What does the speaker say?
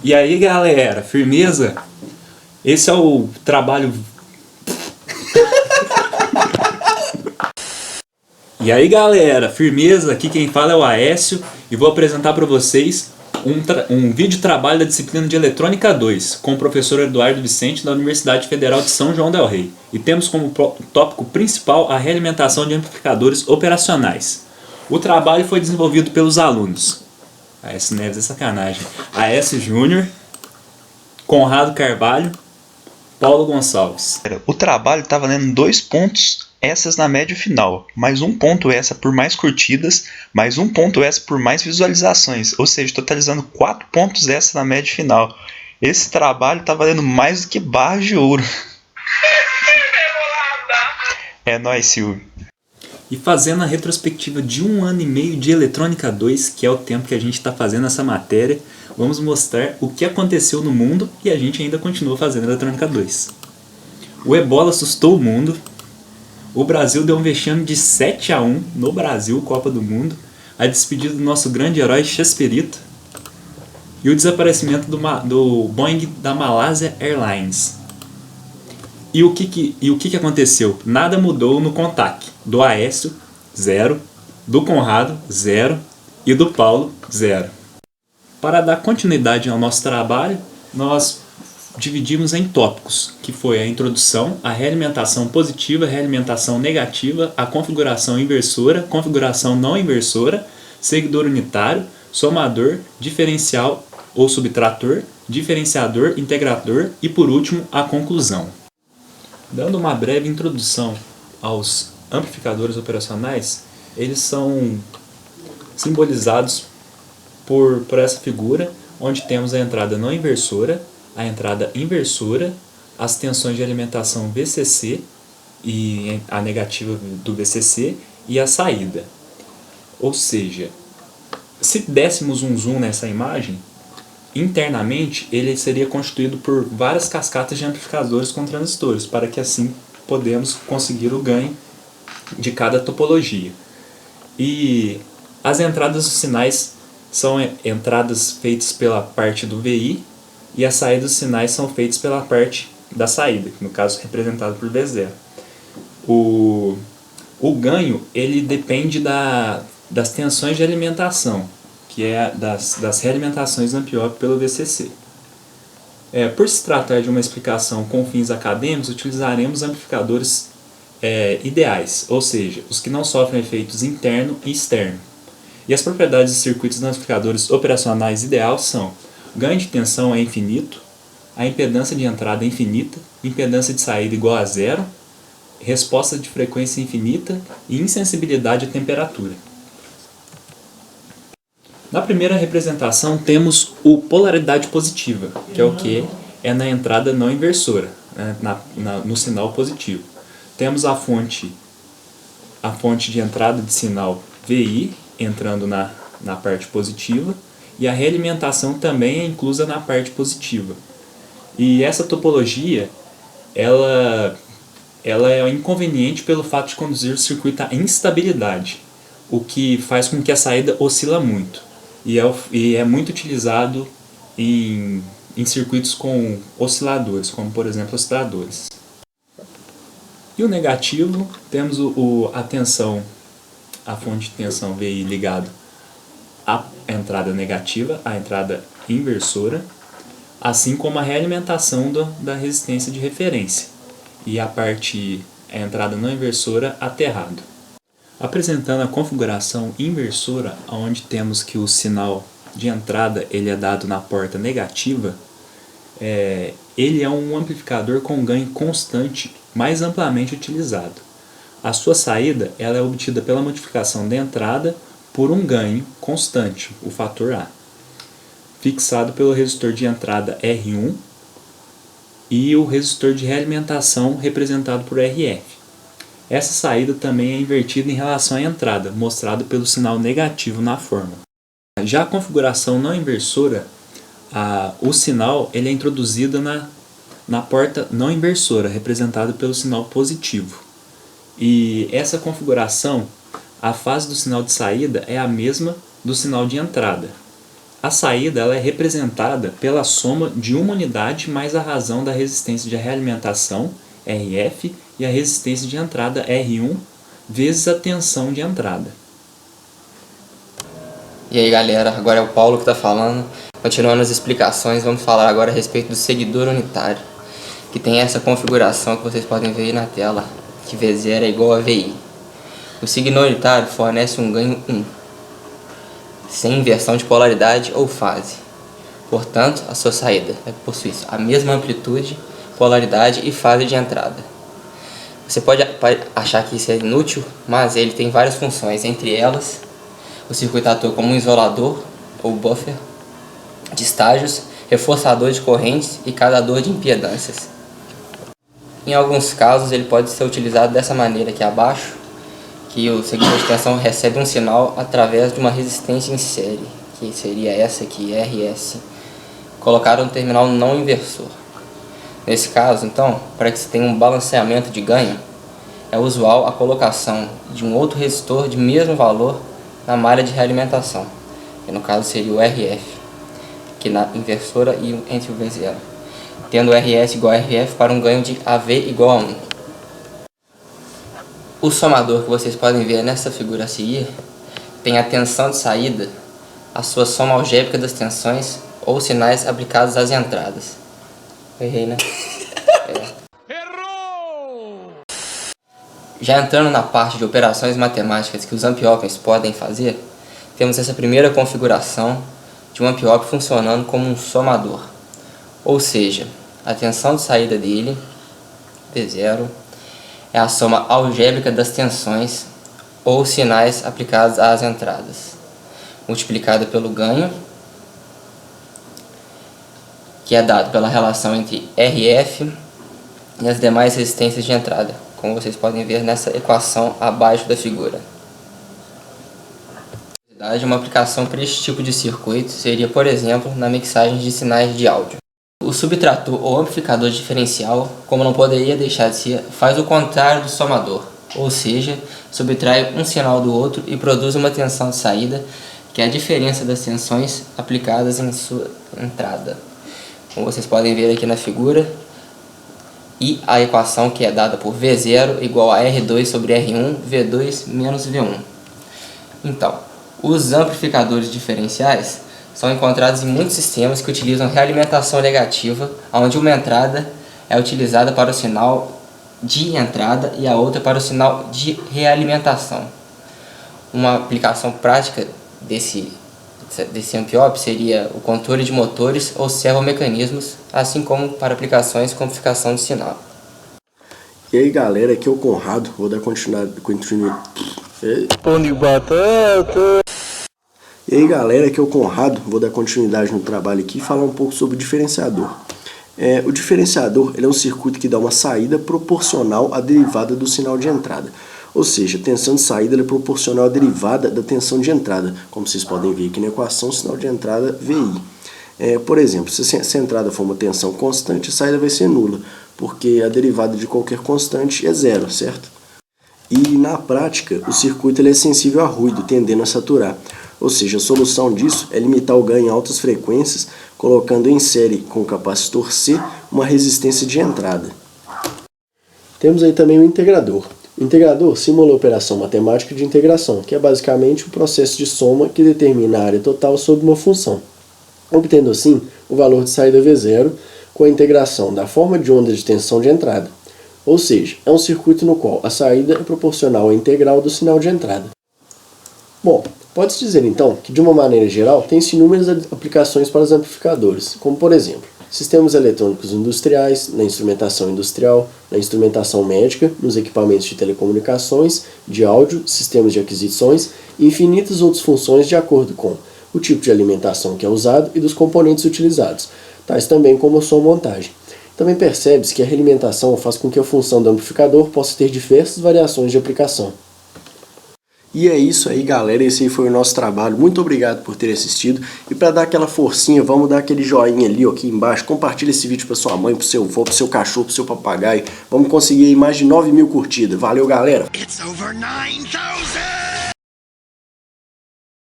E aí galera, firmeza? Esse é o trabalho... E aí galera, firmeza? Aqui quem fala é o Aécio e vou apresentar para vocês um vídeo trabalho da disciplina de Eletrônica 2 com o professor Eduardo Vicente da Universidade Federal de São João del Rei. E temos como tópico principal a realimentação de amplificadores operacionais. O trabalho foi desenvolvido pelos alunos Aécio Neves é sacanagem, Aécio Júnior, Conrado Carvalho, Paulo Gonçalves. O trabalho está valendo 2 pontos extras na média final, mais 1 ponto extra por mais curtidas, mais 1 ponto extra por mais visualizações, ou seja, totalizando 4 pontos extras na média final. Esse trabalho está valendo mais do que barras de ouro. É nóis, Silvio. E fazendo a retrospectiva de 1 ano e meio de Eletrônica 2, que é o tempo que a gente está fazendo essa matéria, vamos mostrar o que aconteceu no mundo e a gente ainda continua fazendo Eletrônica 2. O Ebola assustou o mundo, o Brasil deu um vexame de 7-1 no Brasil, Copa do Mundo, a despedida do nosso grande herói Chespirito e o desaparecimento do Boeing da Malaysia Airlines. E o que aconteceu? Nada mudou no contact. Do Aécio, 0. Do Conrado, 0. E do Paulo, 0. Para dar continuidade ao nosso trabalho, nós dividimos em tópicos, que foi a introdução, a realimentação positiva, a realimentação negativa, a configuração inversora, configuração não inversora, seguidor unitário, somador, diferencial ou subtrator, diferenciador, integrador e, por último, a conclusão. Dando uma breve introdução aos amplificadores operacionais, eles são simbolizados por essa figura, onde temos a entrada não inversora, a entrada inversora, as tensões de alimentação VCC e a negativa do VCC e a saída. Ou seja, se dessemos um zoom nessa imagem, internamente ele seria constituído por várias cascatas de amplificadores com transistores, para que assim podemos conseguir o ganho de cada topologia. E as entradas dos sinais são entradas feitas pela parte do VI e as saídas dos sinais são feitas pela parte da saída, no caso representado por V0. O ganho ele depende das tensões de alimentação, que é das realimentações do ampliómetro pelo VCC. Por se tratar de uma explicação com fins acadêmicos, utilizaremos amplificadores ideais, ou seja, os que não sofrem efeitos interno e externo. E as propriedades dos circuitos dos amplificadores operacionais ideais são: ganho de tensão é infinito, a impedância de entrada é infinita, impedância de saída igual a 0, resposta de frequência infinita e insensibilidade à temperatura. Na primeira representação temos o polaridade positiva, que é o que é na entrada não inversora, né, no sinal positivo. Temos a fonte de entrada de sinal VI entrando na parte positiva e a realimentação também é inclusa na parte positiva. E essa topologia ela é inconveniente pelo fato de conduzir o circuito à instabilidade, o que faz com que a saída oscila muito. E é muito utilizado em circuitos com osciladores, como por exemplo osciladores. E o negativo, temos a tensão, a fonte de tensão VI ligado à entrada negativa, à entrada inversora, assim como a realimentação da resistência de referência e a entrada não inversora aterrado. Apresentando a configuração inversora, onde temos que o sinal de entrada ele é dado na porta negativa, ele é um amplificador com ganho constante mais amplamente utilizado. A sua saída ela é obtida pela multiplicação da entrada por um ganho constante, o fator A, fixado pelo resistor de entrada R1 e o resistor de realimentação representado por RF. Essa saída também é invertida em relação à entrada, mostrado pelo sinal negativo na fórmula. Já a configuração não inversora, o sinal ele é introduzido na porta não inversora, representada pelo sinal positivo. E essa configuração, a fase do sinal de saída é a mesma do sinal de entrada. A saída ela é representada pela soma de uma unidade mais a razão da resistência de realimentação, RF, e a resistência de entrada, R1, vezes a tensão de entrada. E aí galera, agora é o Paulo que está falando. Continuando as explicações, vamos falar agora a respeito do seguidor unitário, que tem essa configuração que vocês podem ver aí na tela, que V0 é igual a VI. O seguidor unitário fornece um ganho 1, sem inversão de polaridade ou fase. Portanto, a sua saída possui a mesma amplitude, polaridade e fase de entrada. Você pode achar que isso é inútil, mas ele tem várias funções. Entre elas, o circuito atua como um isolador ou buffer de estágios, reforçador de correntes e casador de impedâncias. Em alguns casos, ele pode ser utilizado dessa maneira aqui abaixo, que o seguidor de tensão recebe um sinal através de uma resistência em série, que seria essa aqui, RS, colocada no terminal não inversor. Nesse caso, então, para que se tenha um balanceamento de ganho, é usual a colocação de um outro resistor de mesmo valor na malha de realimentação, que no caso seria o RF, que na inversora e entre o V0, tendo RS igual a RF para um ganho de AV igual a 1. O somador que vocês podem ver nessa figura a seguir tem a tensão de saída, a sua soma algébrica das tensões ou sinais aplicados às entradas. Errei, né? Errou! Já entrando na parte de operações matemáticas que os amp-ops podem fazer, temos essa primeira configuração de um amp-op funcionando como um somador. Ou seja, a tensão de saída dele, V0, é a soma algébrica das tensões ou sinais aplicados às entradas, multiplicada pelo ganho, que é dado pela relação entre RF e as demais resistências de entrada, como vocês podem ver nessa equação abaixo da figura. Uma aplicação para este tipo de circuito seria, por exemplo, na mixagem de sinais de áudio. O subtrator ou amplificador diferencial, como não poderia deixar de ser, faz o contrário do somador, ou seja, subtrai um sinal do outro e produz uma tensão de saída, que é a diferença das tensões aplicadas em sua entrada, como vocês podem ver aqui na figura, e a equação que é dada por V0 igual a R2 sobre R1, V2 menos V1. Então, os amplificadores diferenciais são encontrados em muitos sistemas que utilizam realimentação negativa, onde uma entrada é utilizada para o sinal de entrada e a outra para o sinal de realimentação. Uma aplicação prática desse amp-op seria o controle de motores ou servomecanismos, assim como para aplicações com amplificação de sinal. E aí galera, aqui é o Conrado, vou dar continuidade. E aí galera, aqui é o Conrado, vou dar continuidade no trabalho aqui e falar um pouco sobre o diferenciador. O diferenciador ele é um circuito que dá uma saída proporcional à derivada do sinal de entrada. Ou seja, a tensão de saída é proporcional à derivada da tensão de entrada. Como vocês podem ver aqui na equação, o sinal de entrada VI. Por exemplo, se a entrada for uma tensão constante, a saída vai ser nula, porque a derivada de qualquer constante é zero, certo? E na prática, o circuito ele é sensível a ruído, tendendo a saturar. Ou seja, a solução disso é limitar o ganho em altas frequências, colocando em série com o capacitor C uma resistência de entrada. Temos aí também o integrador. O integrador simula a operação matemática de integração, que é basicamente o processo de soma que determina a área total sobre uma função, obtendo assim o valor de saída V0 com a integração da forma de onda de tensão de entrada. Ou seja, é um circuito no qual a saída é proporcional à integral do sinal de entrada. Bom, pode-se dizer então que de uma maneira geral tem-se inúmeras aplicações para os amplificadores, como por exemplo, sistemas eletrônicos industriais, na instrumentação industrial, na instrumentação médica, nos equipamentos de telecomunicações, de áudio, sistemas de aquisições e infinitas outras funções de acordo com o tipo de alimentação que é usado e dos componentes utilizados, tais também como a sua montagem. Também percebe-se que a realimentação faz com que a função do amplificador possa ter diversas variações de aplicação. E é isso aí galera, esse aí foi o nosso trabalho, muito obrigado por ter assistido, e para dar aquela forcinha, vamos dar aquele joinha ali ó, aqui embaixo, compartilha esse vídeo para sua mãe, para seu avô, para seu cachorro, para seu papagaio, vamos conseguir aí mais de 9.000 curtidas, valeu galera! It's over 9,000!